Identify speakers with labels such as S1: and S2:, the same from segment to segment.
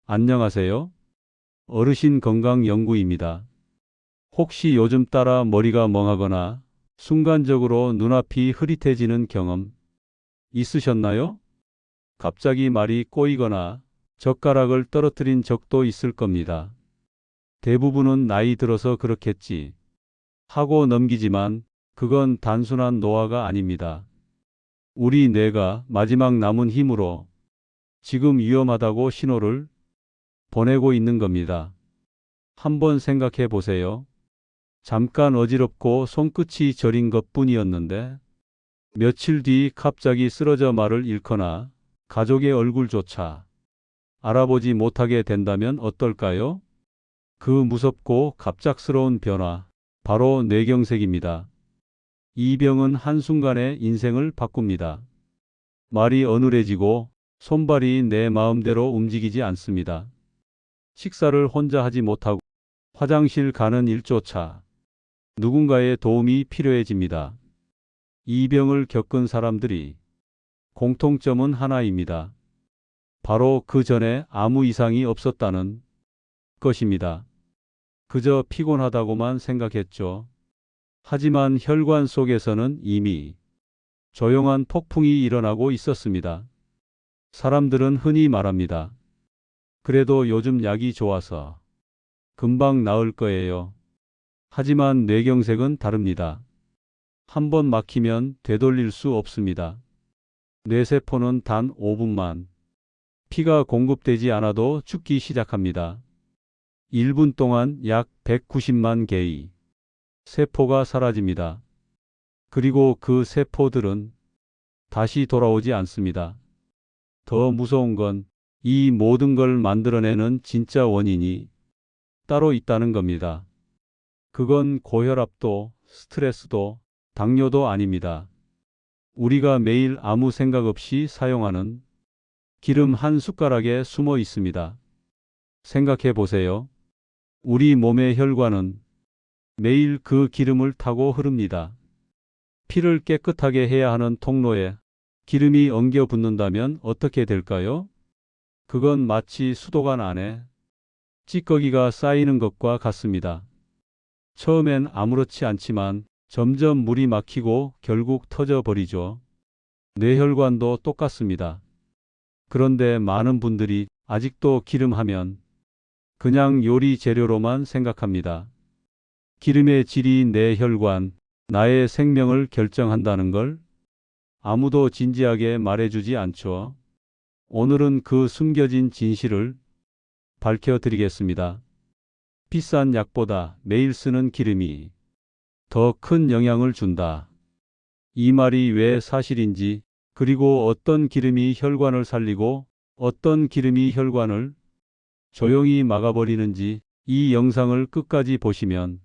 S1: 안녕하세요. 어르신 건강 연구입니다. 혹시 요즘 따라 머리가 멍하거나 순간적으로 눈앞이 흐릿해지는 경험 있으셨나요? 갑자기 말이 꼬이거나 젓가락을 떨어뜨린 적도 있을 겁니다. 대부분은 나이 들어서 그렇겠지 하고 넘기지만 그건 단순한 노화가 아닙니다. 우리 뇌가 마지막 남은 힘으로 지금 위험하다고 신호를 보내고 있는 겁니다. 한번 생각해 보세요. 잠깐 어지럽고 손끝이 저린 것뿐이었는데 며칠 뒤 갑자기 쓰러져 말을 잃거나 가족의 얼굴조차 알아보지 못하게 된다면 어떨까요? 그 무섭고 갑작스러운 변화, 바로 뇌경색입니다. 이 병은 한순간에 인생을 바꿉니다. 말이 어눌해지고 손발이 내 마음대로 움직이지 않습니다. 식사를 혼자 하지 못하고 화장실 가는 일조차 누군가의 도움이 필요해집니다. 이 병을 겪은 사람들이 공통점은 하나입니다. 바로 그 전에 아무 이상이 없었다는 것입니다. 그저 피곤하다고만 생각했죠. 하지만 혈관 속에서는 이미 조용한 폭풍이 일어나고 있었습니다. 사람들은 흔히 말합니다. 그래도 요즘 약이 좋아서 금방 나을 거예요. 하지만 뇌경색은 다릅니다. 한번 막히면 되돌릴 수 없습니다. 뇌세포는 단 5분만 피가 공급되지 않아도 죽기 시작합니다. 1분 동안 약 190만 개의 세포가 사라집니다. 그리고 그 세포들은 다시 돌아오지 않습니다. 더 무서운 건 이 모든 걸 만들어내는 진짜 원인이 따로 있다는 겁니다. 그건 고혈압도 스트레스도 당뇨도 아닙니다. 우리가 매일 아무 생각 없이 사용하는 기름 한 숟가락에 숨어 있습니다. 생각해 보세요. 우리 몸의 혈관은 매일 그 기름을 타고 흐릅니다. 피를 깨끗하게 해야 하는 통로에 기름이 엉겨 붙는다면 어떻게 될까요? 그건 마치 수도관 안에 찌꺼기가 쌓이는 것과 같습니다. 처음엔 아무렇지 않지만 점점 물이 막히고 결국 터져버리죠. 뇌혈관도 똑같습니다. 그런데 많은 분들이 아직도 기름 하면 그냥 요리 재료로만 생각합니다. 기름의 질이 내 혈관, 나의 생명을 결정한다는 걸 아무도 진지하게 말해주지 않죠. 오늘은 그 숨겨진 진실을 밝혀드리겠습니다. 비싼 약보다 매일 쓰는 기름이 더 큰 영향을 준다. 이 말이 왜 사실인지, 그리고 어떤 기름이 혈관을 살리고 어떤 기름이 혈관을 조용히 막아버리는지 이 영상을 끝까지 보시면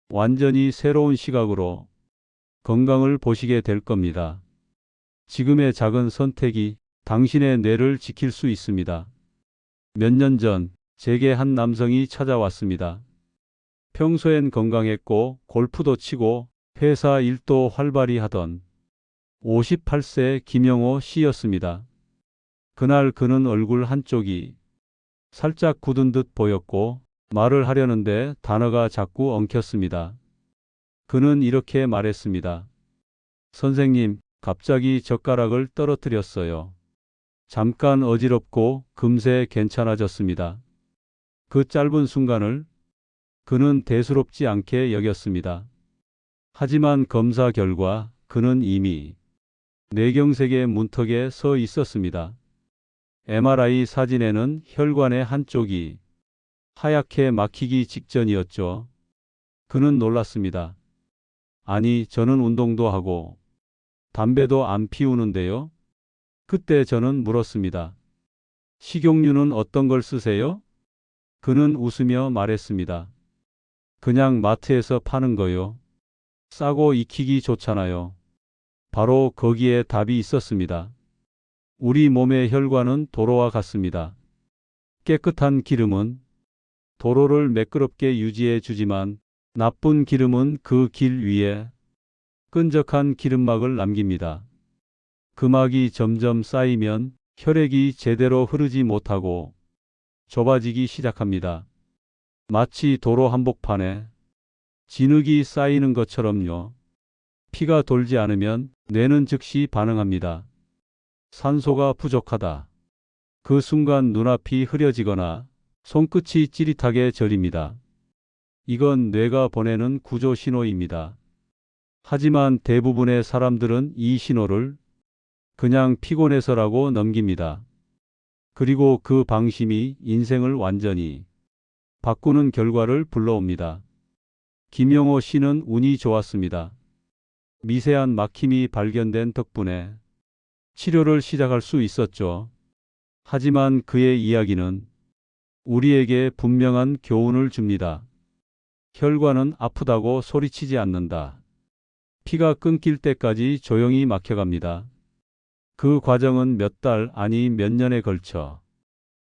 S1: 완전히 새로운 시각으로 건강을 보시게 될 겁니다. 지금의 작은 선택이 당신의 뇌를 지킬 수 있습니다. 몇 년 전 제게 한 남성이 찾아왔습니다. 평소엔 건강했고 골프도 치고 회사 일도 활발히 하던 58세 김영호 씨였습니다. 그날 그는 얼굴 한쪽이 살짝 굳은 듯 보였고 말을 하려는데 단어가 자꾸 엉켰습니다. 그는 이렇게 말했습니다. 선생님, 갑자기 젓가락을 떨어뜨렸어요. 잠깐 어지럽고 금세 괜찮아졌습니다. 그 짧은 순간을 그는 대수롭지 않게 여겼습니다. 하지만 검사 결과 그는 이미 뇌경색의 문턱에 서 있었습니다. MRI 사진에는 혈관의 한쪽이 하얗게 막히기 직전이었죠. 그는 놀랐습니다. 아니, 저는 운동도 하고 담배도 안 피우는데요. 그때 저는 물었습니다. 식용유는 어떤 걸 쓰세요? 그는 웃으며 말했습니다. 그냥 마트에서 파는 거요. 싸고 익히기 좋잖아요. 바로 거기에 답이 있었습니다. 우리 몸의 혈관은 도로와 같습니다. 깨끗한 기름은 도로를 매끄럽게 유지해 주지만 나쁜 기름은 그 길 위에 끈적한 기름막을 남깁니다. 그 막이 점점 쌓이면 혈액이 제대로 흐르지 못하고 좁아지기 시작합니다. 마치 도로 한복판에 진흙이 쌓이는 것처럼요. 피가 돌지 않으면 뇌는 즉시 반응합니다. 산소가 부족하다. 그 순간 눈앞이 흐려지거나 손끝이 찌릿하게 저립니다. 이건 뇌가 보내는 구조 신호입니다. 하지만 대부분의 사람들은 이 신호를 그냥 피곤해서라고 넘깁니다. 그리고 그 방심이 인생을 완전히 바꾸는 결과를 불러옵니다. 김영호 씨는 운이 좋았습니다. 미세한 막힘이 발견된 덕분에 치료를 시작할 수 있었죠. 하지만 그의 이야기는 우리에게 분명한 교훈을 줍니다. 혈관은 아프다고 소리치지 않는다. 피가 끊길 때까지 조용히 막혀갑니다. 그 과정은 몇 달, 아니 몇 년에 걸쳐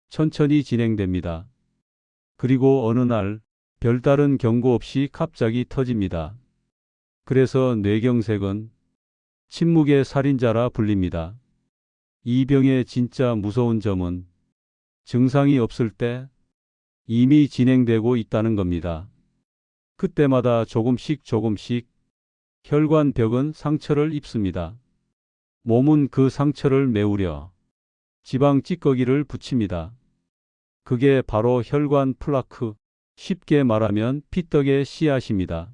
S1: 천천히 진행됩니다. 그리고 어느 날 별다른 경고 없이 갑자기 터집니다. 그래서 뇌경색은 침묵의 살인자라 불립니다. 이 병의 진짜 무서운 점은 증상이 없을 때 이미 진행되고 있다는 겁니다. 그때마다 조금씩 혈관벽은 상처를 입습니다. 몸은 그 상처를 메우려 지방 찌꺼기를 붙입니다. 그게 바로 혈관 플라크, 쉽게 말하면 피떡의 씨앗입니다.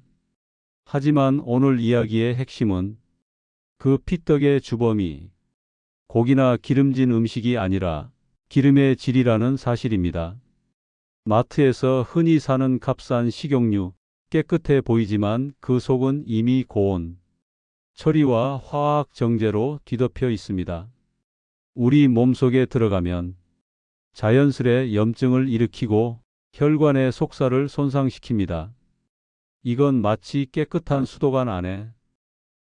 S1: 하지만 오늘 이야기의 핵심은 그 피떡의 주범이 고기나 기름진 음식이 아니라 기름의 질이라는 사실입니다. 마트에서 흔히 사는 값싼 식용유, 깨끗해 보이지만 그 속은 이미 고온, 처리와 화학 정제로 뒤덮여 있습니다. 우리 몸속에 들어가면 자연스레 염증을 일으키고 혈관의 속살을 손상시킵니다. 이건 마치 깨끗한 수도관 안에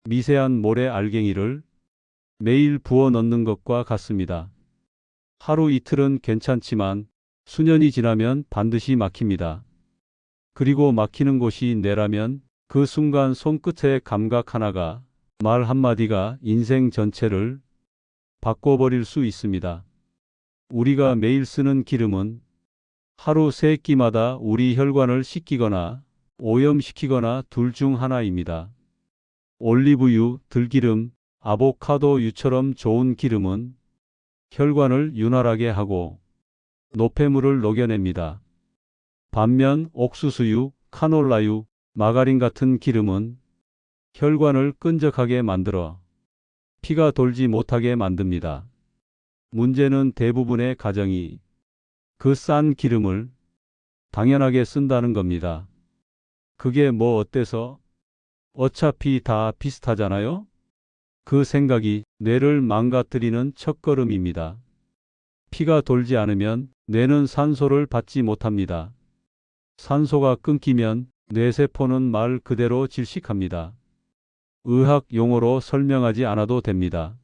S1: 미세한 모래 알갱이를 매일 부어 넣는 것과 같습니다. 하루 이틀은 괜찮지만 수년이 지나면 반드시 막힙니다. 그리고 막히는 곳이 뇌라면 그 순간 손끝의 감각 하나가, 말 한마디가 인생 전체를 바꿔버릴 수 있습니다. 우리가 매일 쓰는 기름은 하루 세 끼마다 우리 혈관을 씻기거나 오염시키거나 둘 중 하나입니다. 올리브유, 들기름, 아보카도유처럼 좋은 기름은 혈관을 윤활하게 하고 노폐물을 녹여냅니다. 반면 옥수수유, 카놀라유, 마가린 같은 기름은 혈관을 끈적하게 만들어 피가 돌지 못하게 만듭니다. 문제는 대부분의 가정이 그 싼 기름을 당연하게 쓴다는 겁니다. 그게 뭐 어때서? 어차피 다 비슷하잖아요? 그 생각이 뇌를 망가뜨리는 첫걸음입니다. 피가 돌지 않으면 뇌는 산소를 받지 못합니다. 산소가 끊기면 뇌세포는 말 그대로 질식합니다. 의학 용어로 설명하지 않아도 됩니다.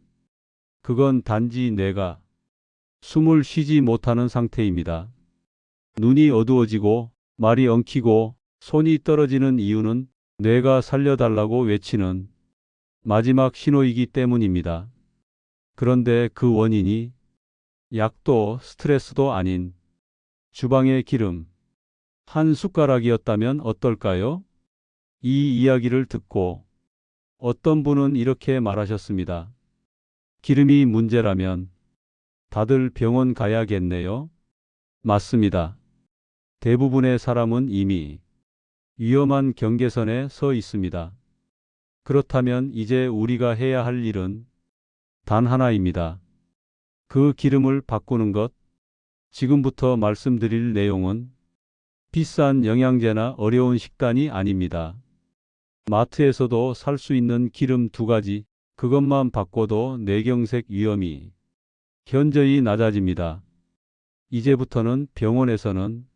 S1: 그건 단지 뇌가 숨을 쉬지 못하는 상태입니다. 눈이 어두워지고 말이 엉키고 손이 떨어지는 이유는 뇌가 살려달라고 외치는 마지막 신호이기 때문입니다. 그런데 그 원인이 약도 스트레스도 아닌 주방의 기름 한 숟가락이었다면 어떨까요? 이 이야기를 듣고 어떤 분은 이렇게 말하셨습니다. 기름이 문제라면 다들 병원 가야겠네요. 맞습니다. 대부분의 사람은 이미 위험한 경계선에 서 있습니다. 그렇다면 이제 우리가 해야 할 일은 단 하나입니다. 그 기름을 바꾸는 것. 지금부터 말씀드릴 내용은 비싼 영양제나 어려운 식단이 아닙니다. 마트에서도 살 수 있는 기름 두 가지, 그것만 바꿔도 뇌경색 위험이 현저히 낮아집니다. 이제부터는 병원에서는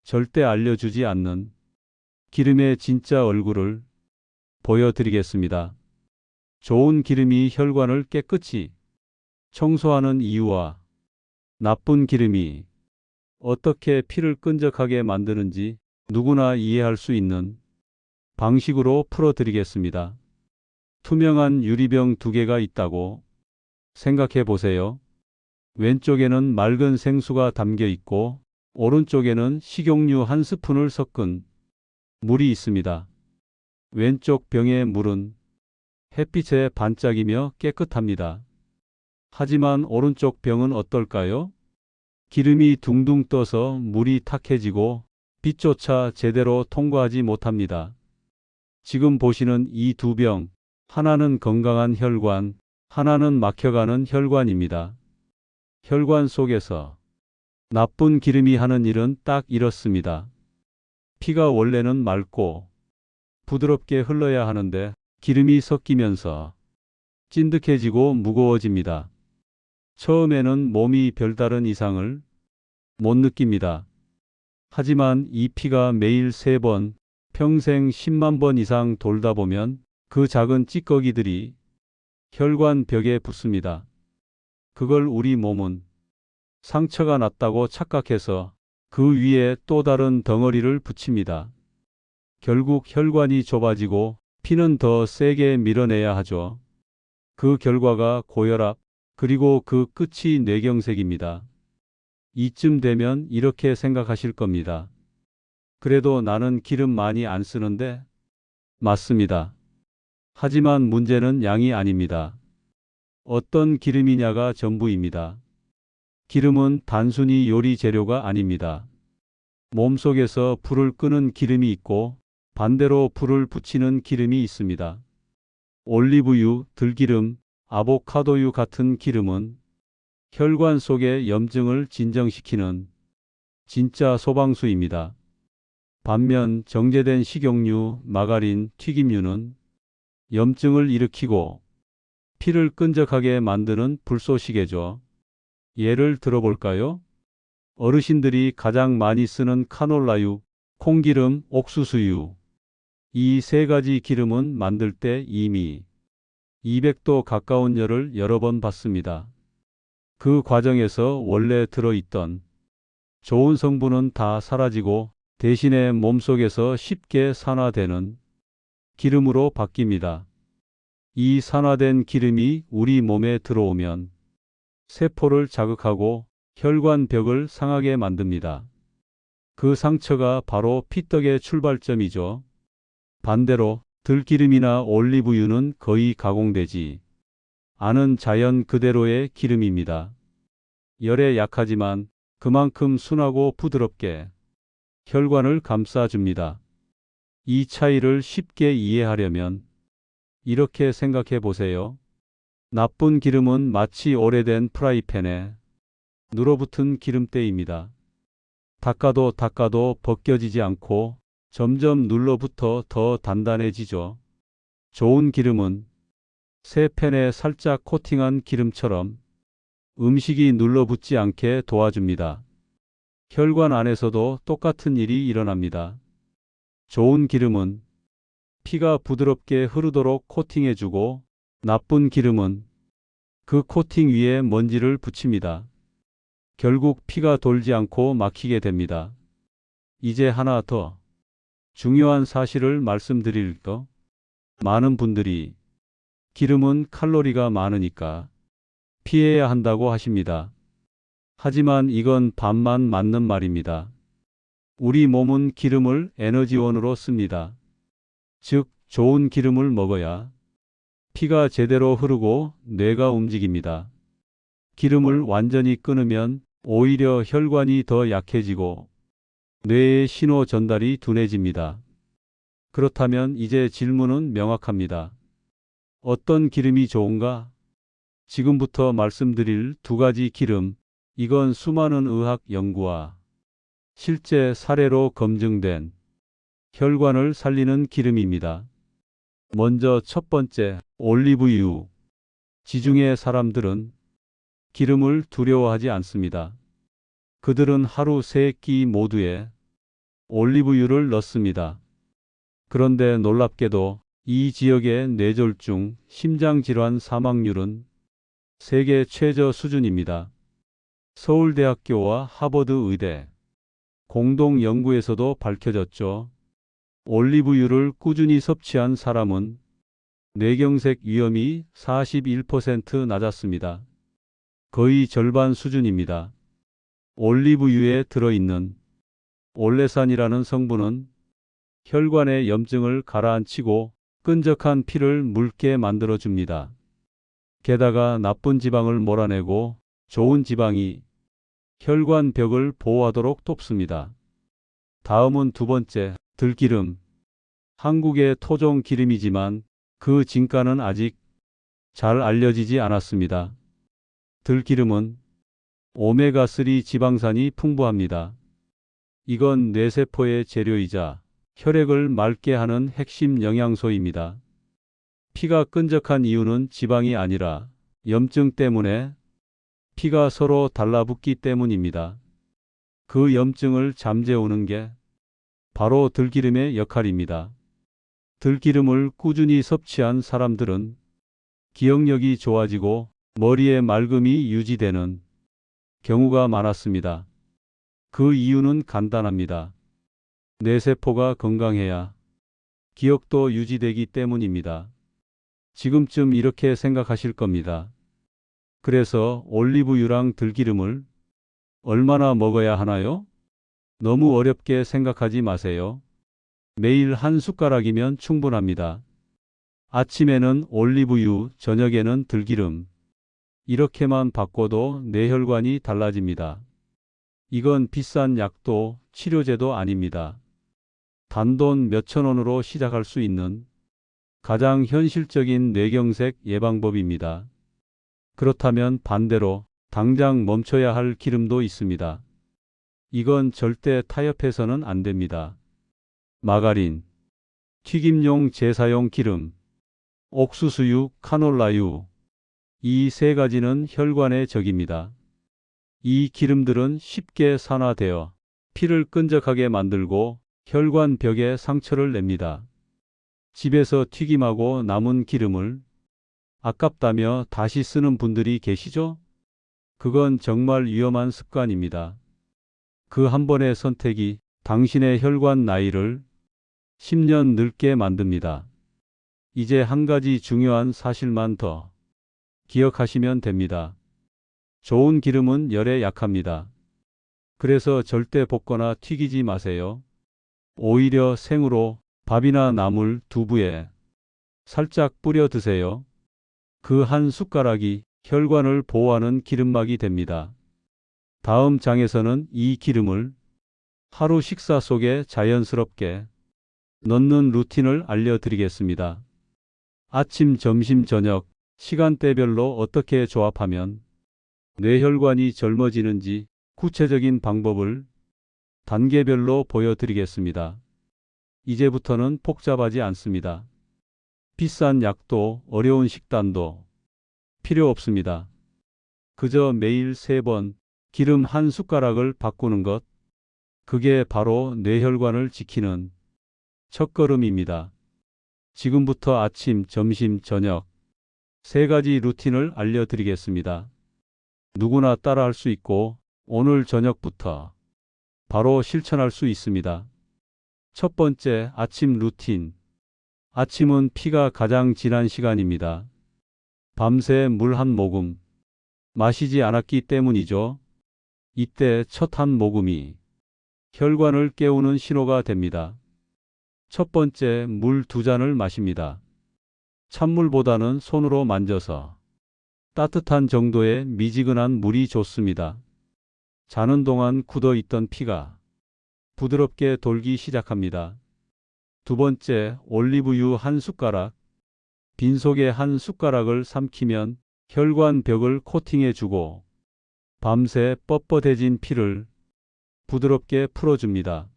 S1: 절대 알려주지 않는 기름의 진짜 얼굴을 보여드리겠습니다. 좋은 기름이 혈관을 깨끗이 청소하는 이유와 나쁜 기름이 어떻게 피를 끈적하게 만드는지 누구나 이해할 수 있는 방식으로 풀어드리겠습니다. 투명한 유리병 두 개가 있다고 생각해 보세요. 왼쪽에는 맑은 생수가 담겨 있고 오른쪽에는 식용유 한 스푼을 섞은 물이 있습니다. 왼쪽 병의 물은 햇빛에 반짝이며 깨끗합니다. 하지만 오른쪽 병은 어떨까요? 기름이 둥둥 떠서 물이 탁해지고 빛조차 제대로 통과하지 못합니다. 지금 보시는 이 두 병, 하나는 건강한 혈관, 하나는 막혀가는 혈관입니다. 혈관 속에서 나쁜 기름이 하는 일은 딱 이렇습니다. 피가 원래는 맑고 부드럽게 흘러야 하는데 기름이 섞이면서 찐득해지고 무거워집니다. 처음에는 몸이 별다른 이상을 못 느낍니다. 하지만 이 피가 매일 3번, 평생 10만 번 이상 돌다 보면 그 작은 찌꺼기들이 혈관 벽에 붙습니다. 그걸 우리 몸은 상처가 났다고 착각해서 그 위에 또 다른 덩어리를 붙입니다. 결국 혈관이 좁아지고 피는 더 세게 밀어내야 하죠. 그 결과가 고혈압, 그리고 그 끝이 뇌경색입니다. 이쯤 되면 이렇게 생각하실 겁니다. 그래도 나는 기름 많이 안 쓰는데? 맞습니다. 하지만 문제는 양이 아닙니다. 어떤 기름이냐가 전부입니다. 기름은 단순히 요리 재료가 아닙니다. 몸속에서 불을 끄는 기름이 있고 반대로 불을 붙이는 기름이 있습니다. 올리브유, 들기름, 아보카도유 같은 기름은 혈관 속의 염증을 진정시키는 진짜 소방수입니다. 반면 정제된 식용유, 마가린, 튀김유는 염증을 일으키고 피를 끈적하게 만드는 불쏘시개죠. 예를 들어볼까요? 어르신들이 가장 많이 쓰는 카놀라유, 콩기름, 옥수수유. 이 3가지 기름은 만들 때 이미 200도 가까운 열을 여러 번 받습니다. 그 과정에서 원래 들어있던 좋은 성분은 다 사라지고 대신에 몸속에서 쉽게 산화되는 기름으로 바뀝니다. 이 산화된 기름이 우리 몸에 들어오면 세포를 자극하고 혈관 벽을 상하게 만듭니다. 그 상처가 바로 피떡의 출발점이죠. 반대로 들기름이나 올리브유는 거의 가공되지 않은 자연 그대로의 기름입니다. 열에 약하지만 그만큼 순하고 부드럽게 혈관을 감싸줍니다. 이 차이를 쉽게 이해하려면 이렇게 생각해 보세요. 나쁜 기름은 마치 오래된 프라이팬에 눌어붙은 기름때입니다. 닦아도 닦아도 벗겨지지 않고 점점 눌러붙어 더 단단해지죠. 좋은 기름은 새 팬에 살짝 코팅한 기름처럼 음식이 눌러붙지 않게 도와줍니다. 혈관 안에서도 똑같은 일이 일어납니다. 좋은 기름은 피가 부드럽게 흐르도록 코팅해주고 나쁜 기름은 그 코팅 위에 먼지를 붙입니다. 결국 피가 돌지 않고 막히게 됩니다. 이제 하나 더 중요한 사실을 말씀드릴게요. 많은 분들이 기름은 칼로리가 많으니까 피해야 한다고 하십니다. 하지만 이건 반만 맞는 말입니다. 우리 몸은 기름을 에너지원으로 씁니다. 즉, 좋은 기름을 먹어야 피가 제대로 흐르고 뇌가 움직입니다. 기름을 완전히 끊으면 오히려 혈관이 더 약해지고 뇌의 신호 전달이 둔해집니다. 그렇다면 이제 질문은 명확합니다. 어떤 기름이 좋은가? 지금부터 말씀드릴 2가지 기름, 이건 수많은 의학 연구와 실제 사례로 검증된 혈관을 살리는 기름입니다. 먼저 첫 번째, 올리브유. 지중해 사람들은 기름을 두려워하지 않습니다. 그들은 하루 3끼 모두에 올리브유를 넣습니다. 그런데 놀랍게도 이 지역의 뇌졸중, 심장질환 사망률은 세계 최저 수준입니다. 서울대학교와 하버드 의대 공동 연구에서도 밝혀졌죠. 올리브유를 꾸준히 섭취한 사람은 뇌경색 위험이 41% 낮았습니다. 거의 절반 수준입니다. 올리브유에 들어있는 올레산이라는 성분은 혈관의 염증을 가라앉히고 끈적한 피를 묽게 만들어줍니다. 게다가 나쁜 지방을 몰아내고 좋은 지방이 혈관 벽을 보호하도록 돕습니다. 다음은 두 번째, 들기름. 한국의 토종 기름이지만 그 진가는 아직 잘 알려지지 않았습니다. 들기름은 오메가3 지방산이 풍부합니다. 이건 뇌세포의 재료이자 혈액을 맑게 하는 핵심 영양소입니다. 피가 끈적한 이유는 지방이 아니라 염증 때문에 피가 서로 달라붙기 때문입니다. 그 염증을 잠재우는 게 바로 들기름의 역할입니다. 들기름을 꾸준히 섭취한 사람들은 기억력이 좋아지고 머리의 맑음이 유지되는 경우가 많았습니다. 그 이유는 간단합니다. 뇌세포가 건강해야 기억도 유지되기 때문입니다. 지금쯤 이렇게 생각하실 겁니다. 그래서 올리브유랑 들기름을 얼마나 먹어야 하나요? 너무 어렵게 생각하지 마세요. 매일 한 숟가락이면 충분합니다. 아침에는 올리브유, 저녁에는 들기름. 이렇게만 바꿔도 뇌혈관이 달라집니다. 이건 비싼 약도 치료제도 아닙니다. 단돈 몇천 원으로 시작할 수 있는 가장 현실적인 뇌경색 예방법입니다. 그렇다면 반대로 당장 멈춰야 할 기름도 있습니다. 이건 절대 타협해서는 안 됩니다. 마가린, 튀김용 제사용 기름, 옥수수유, 카놀라유. 이 세 가지는 혈관의 적입니다. 이 기름들은 쉽게 산화되어 피를 끈적하게 만들고 혈관 벽에 상처를 냅니다. 집에서 튀김하고 남은 기름을 아깝다며 다시 쓰는 분들이 계시죠? 그건 정말 위험한 습관입니다. 그 한 번의 선택이 당신의 혈관 나이를 10년 늙게 만듭니다. 이제 한 가지 중요한 사실만 더 기억하시면 됩니다. 좋은 기름은 열에 약합니다. 그래서 절대 볶거나 튀기지 마세요. 오히려 생으로 밥이나 나물, 두부에 살짝 뿌려 드세요. 그 한 숟가락이 혈관을 보호하는 기름막이 됩니다. 다음 장에서는 이 기름을 하루 식사 속에 자연스럽게 넣는 루틴을 알려드리겠습니다. 아침, 점심, 저녁, 시간대별로 어떻게 조합하면 뇌혈관이 젊어지는지 구체적인 방법을 단계별로 보여드리겠습니다. 이제부터는 복잡하지 않습니다. 비싼 약도 어려운 식단도 필요 없습니다. 그저 매일 3번 기름 한 숟가락을 바꾸는 것, 그게 바로 뇌혈관을 지키는 첫걸음입니다. 지금부터 아침, 점심, 저녁 3가지 루틴을 알려드리겠습니다. 누구나 따라할 수 있고 오늘 저녁부터 바로 실천할 수 있습니다. 첫 번째, 아침 루틴. 아침은 피가 가장 진한 시간입니다. 밤새 물 한 모금 마시지 않았기 때문이죠. 이때 첫 한 모금이 혈관을 깨우는 신호가 됩니다. 첫 번째, 물 2잔을 마십니다. 찬물보다는 손으로 만져서 따뜻한 정도의 미지근한 물이 좋습니다. 자는 동안 굳어 있던 피가 부드럽게 돌기 시작합니다. 두 번째, 올리브유 한 숟가락. 빈속에 한 숟가락을 삼키면 혈관 벽을 코팅해주고 밤새 뻣뻣해진 피를 부드럽게 풀어줍니다.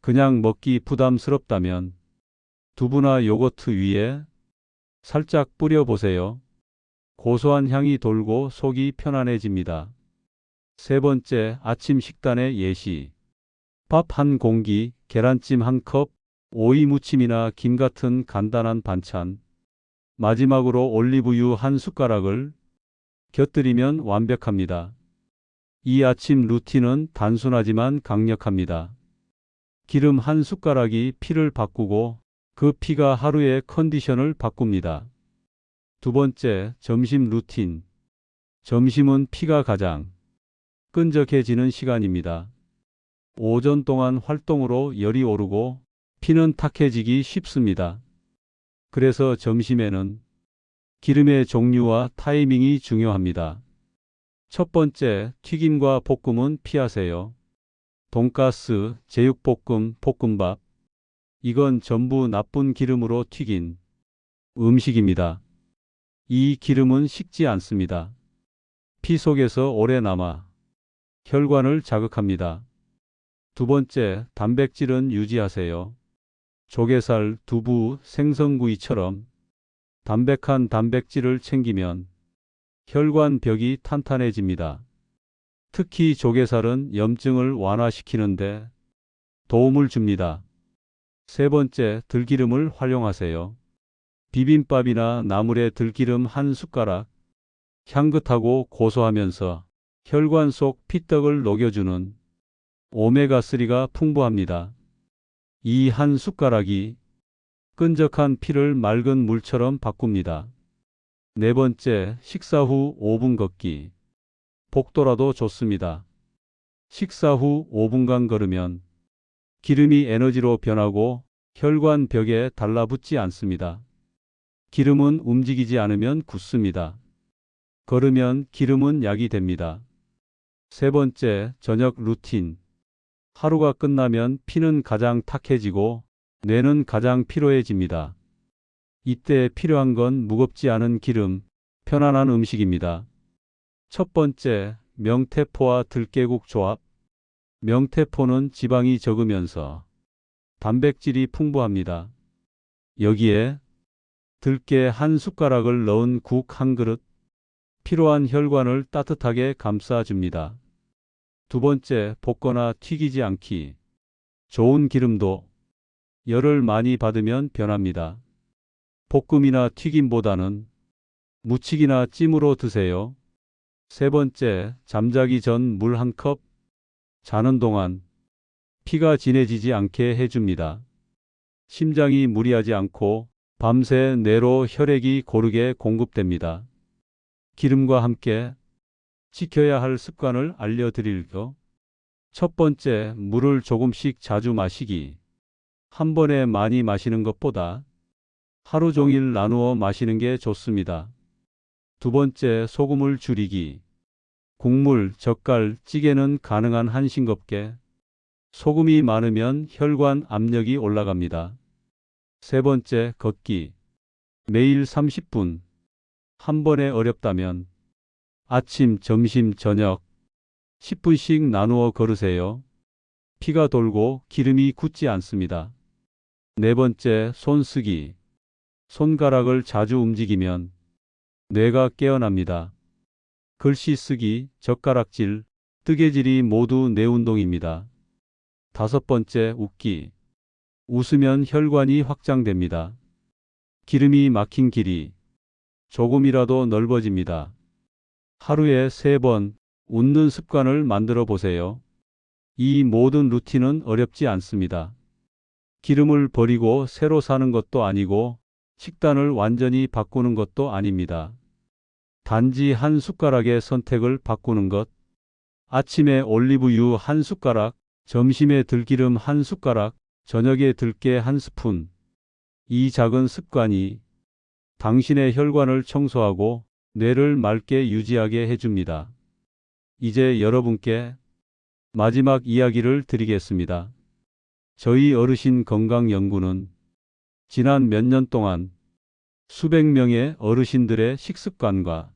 S1: 그냥 먹기 부담스럽다면 두부나 요거트 위에 살짝 뿌려보세요. 고소한 향이 돌고 속이 편안해집니다. 세 번째, 아침 식단의 예시. 밥 한 공기, 계란찜 한 컵, 오이 무침이나 김 같은 간단한 반찬. 마지막으로 올리브유 한 숟가락을 곁들이면 완벽합니다. 이 아침 루틴은 단순하지만 강력합니다. 기름 한 숟가락이 피를 바꾸고 그 피가 하루의 컨디션을 바꿉니다. 두 번째, 점심 루틴. 점심은 피가 가장 끈적해지는 시간입니다. 오전 동안 활동으로 열이 오르고 피는 탁해지기 쉽습니다. 그래서 점심에는 기름의 종류와 타이밍이 중요합니다. 첫 번째, 튀김과 볶음은 피하세요. 돈가스, 제육볶음, 볶음밥. 이건 전부 나쁜 기름으로 튀긴 음식입니다. 이 기름은 식지 않습니다. 피 속에서 오래 남아 혈관을 자극합니다. 두 번째, 단백질은 유지하세요. 조개살, 두부, 생선구이처럼 담백한 단백질을 챙기면 혈관 벽이 탄탄해집니다. 특히 조개살은 염증을 완화시키는데 도움을 줍니다. 세 번째, 들기름을 활용하세요. 비빔밥이나 나물에 들기름 한 숟가락, 향긋하고 고소하면서 혈관 속 피떡을 녹여주는 오메가3가 풍부합니다. 이 한 숟가락이 끈적한 피를 맑은 물처럼 바꿉니다. 네 번째, 식사 후 5분 걷기. 복도라도 좋습니다. 식사 후 5분간 걸으면 기름이 에너지로 변하고 혈관 벽에 달라붙지 않습니다. 기름은 움직이지 않으면 굳습니다. 걸으면 기름은 약이 됩니다. 세 번째, 저녁 루틴. 하루가 끝나면 피는 가장 탁해지고 뇌는 가장 피로해집니다. 이때 필요한 건 무겁지 않은 기름, 편안한 음식입니다. 첫 번째, 명태포와 들깨국 조합. 명태포는 지방이 적으면서 단백질이 풍부합니다. 여기에 들깨 한 숟가락을 넣은 국 한 그릇, 피로한 혈관을 따뜻하게 감싸줍니다. 두 번째, 볶거나 튀기지 않기. 좋은 기름도 열을 많이 받으면 변합니다. 볶음이나 튀김보다는 무치기나 찜으로 드세요. 세 번째, 잠자기 전 물 한 컵. 자는 동안 피가 진해지지 않게 해줍니다. 심장이 무리하지 않고 밤새 뇌로 혈액이 고르게 공급됩니다. 기름과 함께 지켜야 할 습관을 알려드릴게요. 첫 번째, 물을 조금씩 자주 마시기. 한 번에 많이 마시는 것보다 하루 종일 나누어 마시는 게 좋습니다. 두 번째, 소금을 줄이기. 국물, 젓갈, 찌개는 가능한 한 싱겁게. 소금이 많으면 혈관 압력이 올라갑니다. 세 번째, 걷기. 매일 30분. 한 번에 어렵다면 아침, 점심, 저녁 10분씩 나누어 걸으세요. 피가 돌고 기름이 굳지 않습니다. 네 번째, 손 쓰기. 손가락을 자주 움직이면 뇌가 깨어납니다. 글씨 쓰기, 젓가락질, 뜨개질이 모두 뇌 운동입니다. 다섯 번째, 웃기. 웃으면 혈관이 확장됩니다. 기름이 막힌 길이 조금이라도 넓어집니다. 하루에 3번 웃는 습관을 만들어 보세요. 이 모든 루틴은 어렵지 않습니다. 기름을 버리고 새로 사는 것도 아니고 식단을 완전히 바꾸는 것도 아닙니다. 단지 한 숟가락의 선택을 바꾸는 것. 아침에 올리브유 한 숟가락, 점심에 들기름 한 숟가락, 저녁에 들깨 한 스푼. 이 작은 습관이 당신의 혈관을 청소하고 뇌를 맑게 유지하게 해줍니다. 이제 여러분께 마지막 이야기를 드리겠습니다. 저희 어르신 건강 연구는 지난 몇 년 동안 수백 명의 어르신들의 식습관과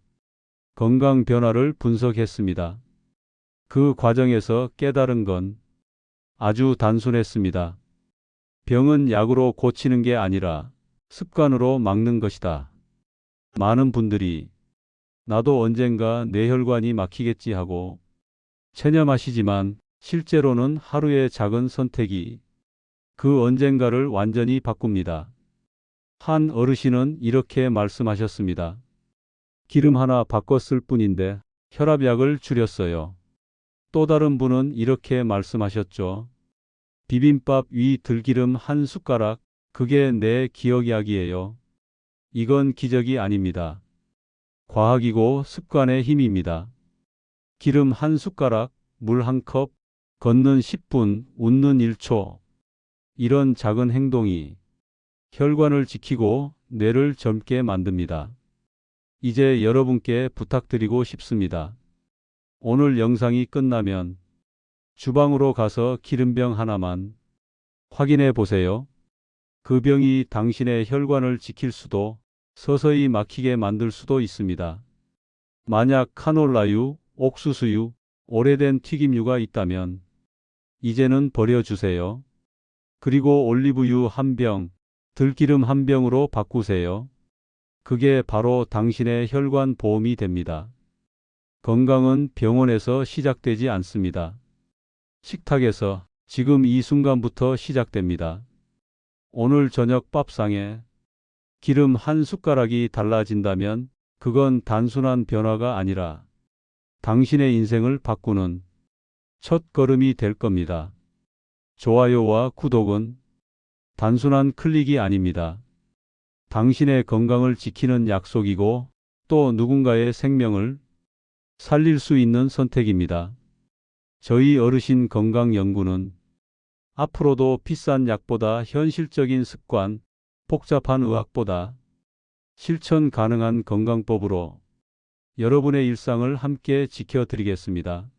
S1: 건강 변화를 분석했습니다. 그 과정에서 깨달은 건 아주 단순했습니다. 병은 약으로 고치는 게 아니라 습관으로 막는 것이다. 많은 분들이 나도 언젠가 뇌혈관이 막히겠지 하고 체념하시지만 실제로는 하루의 작은 선택이 그 언젠가를 완전히 바꿉니다. 한 어르신은 이렇게 말씀하셨습니다. 기름 하나 바꿨을 뿐인데 혈압약을 줄였어요. 또 다른 분은 이렇게 말씀하셨죠. 비빔밥 위 들기름 한 숟가락, 그게 내 기억약이에요. 이건 기적이 아닙니다. 과학이고 습관의 힘입니다. 기름 한 숟가락, 물 한 컵, 걷는 10분, 웃는 1초. 이런 작은 행동이 혈관을 지키고 뇌를 젊게 만듭니다. 이제 여러분께 부탁드리고 싶습니다. 오늘 영상이 끝나면 주방으로 가서 기름병 하나만 확인해 보세요. 그 병이 당신의 혈관을 지킬 수도 서서히 막히게 만들 수도 있습니다. 만약 카놀라유, 옥수수유, 오래된 튀김유가 있다면 이제는 버려주세요. 그리고 올리브유 한 병, 들기름 한 병으로 바꾸세요. 그게 바로 당신의 혈관 보험이 됩니다. 건강은 병원에서 시작되지 않습니다. 식탁에서 지금 이 순간부터 시작됩니다. 오늘 저녁 밥상에 기름 한 숟가락이 달라진다면 그건 단순한 변화가 아니라 당신의 인생을 바꾸는 첫 걸음이 될 겁니다. 좋아요와 구독은 단순한 클릭이 아닙니다. 당신의 건강을 지키는 약속이고 또 누군가의 생명을 살릴 수 있는 선택입니다. 저희 어르신 건강 연구는 앞으로도 비싼 약보다 현실적인 습관, 복잡한 의학보다 실천 가능한 건강법으로 여러분의 일상을 함께 지켜드리겠습니다.